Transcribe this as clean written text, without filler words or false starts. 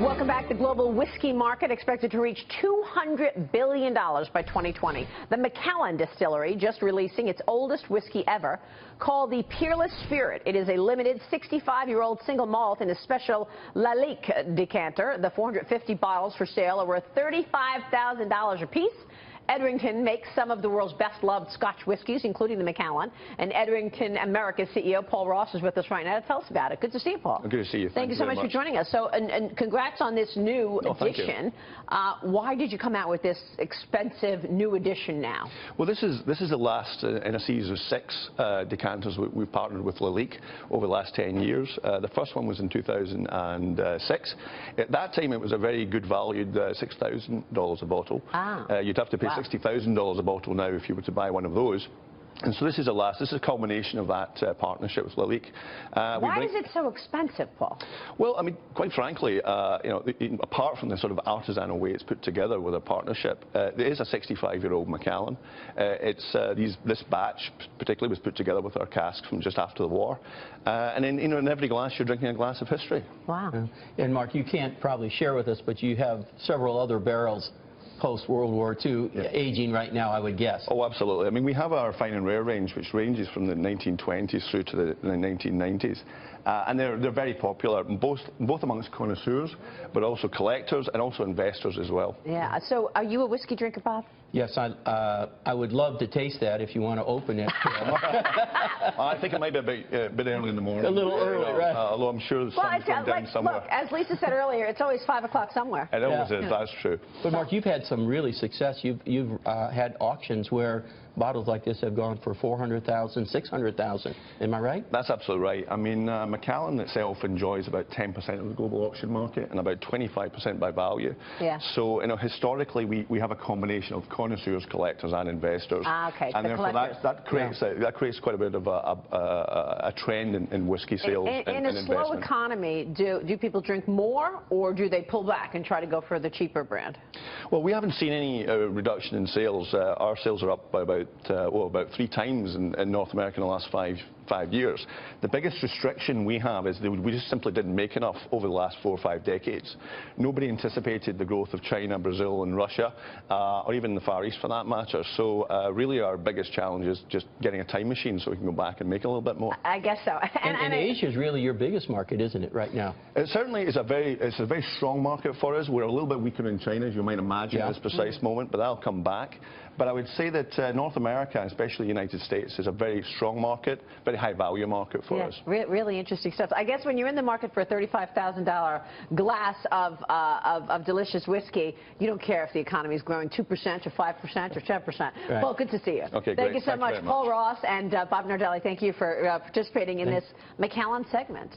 Welcome back. The global whiskey market expected to reach $200 billion by 2020. The Macallan Distillery just releasing its oldest whiskey ever, called the Peerless Spirit. It is a limited 65-year-old single malt in a special Lalique decanter. The 450 bottles for sale are worth $35,000 apiece. Edrington makes some of the world's best-loved Scotch whiskies, including the Macallan. And Edrington America's CEO, Paul Ross, is with us right now to tell us about it. Good to see you, Paul. Good to see you. Thank you so much for joining us. So, and congrats on this new edition. Why did you come out with this expensive new edition now? Well, this is the last in a series of 6 decanters we've partnered with Lalique over the last 10 years. The first one was in 2006. At that time, it was a very good valued $6,000 a bottle. You'd have to pay $60,000 a bottle now if you were to buy one of those. And so this is a culmination of that partnership with Lalique. Why is it so expensive, Paul? Well, I mean, quite frankly, apart from the sort of artisanal way it's put together with a partnership, there is a 65-year-old Macallan. This batch particularly was put together with our casks from just after the war. And then, in every glass, you're drinking a glass of history. Wow. And Mark, you can't probably share with us, but you have several other barrels post-World War II, aging right now, I would guess. Oh, absolutely. I mean, we have our fine and rare range, which ranges from the 1920s through to the 1990s. And they're very popular, both amongst connoisseurs, but also collectors and also investors as well. Yeah. So are you a whiskey drinker, Bob? Yes, I would love to taste that if you want to open it. I think it might be a bit early in the morning. A little early, right? Although I'm sure the sun's going down somewhere. Look, as Lisa said earlier, it's always 5 o'clock somewhere. It always is, that's true. But Mark, you've had some really success. You've had auctions where bottles like this have gone for $400,000, $600,000. Am I right? That's absolutely right. I mean, Macallan itself enjoys about 10% of the global auction market and about 25% by value. Yeah. So, historically, we have a combination of connoisseurs, collectors, and investors. Okay. And therefore, that creates quite a bit of a trend in whiskey sales in a slow economy, do people drink more, or do they pull back and try to go for the cheaper brand? Well, we haven't seen any reduction in sales. Our sales are up by about 3 times in North America in the last five years. The biggest restriction we have is that we just simply didn't make enough over the last 4 or 5 decades. Nobody anticipated the growth of China, Brazil, and Russia, or even the Far East for that matter. So really our biggest challenge is just getting a time machine so we can go back and make a little bit more. I guess so. And Asia is really your biggest market, isn't it, right now? It certainly is a very strong market for us. We're a little bit weaker in China, as you might imagine, at this precise moment, but that'll come back. But I would say that North America, especially the United States, is a very strong market, very high value market for us. Really interesting stuff. I guess when you're in the market for a $35,000 glass of delicious whiskey, you don't care if the economy is growing 2% or 5% or 10%. Right. Paul, good to see you. Okay, thank you so much. Paul Ross and Bob Nardelli, thank you for participating in this Macallan segment.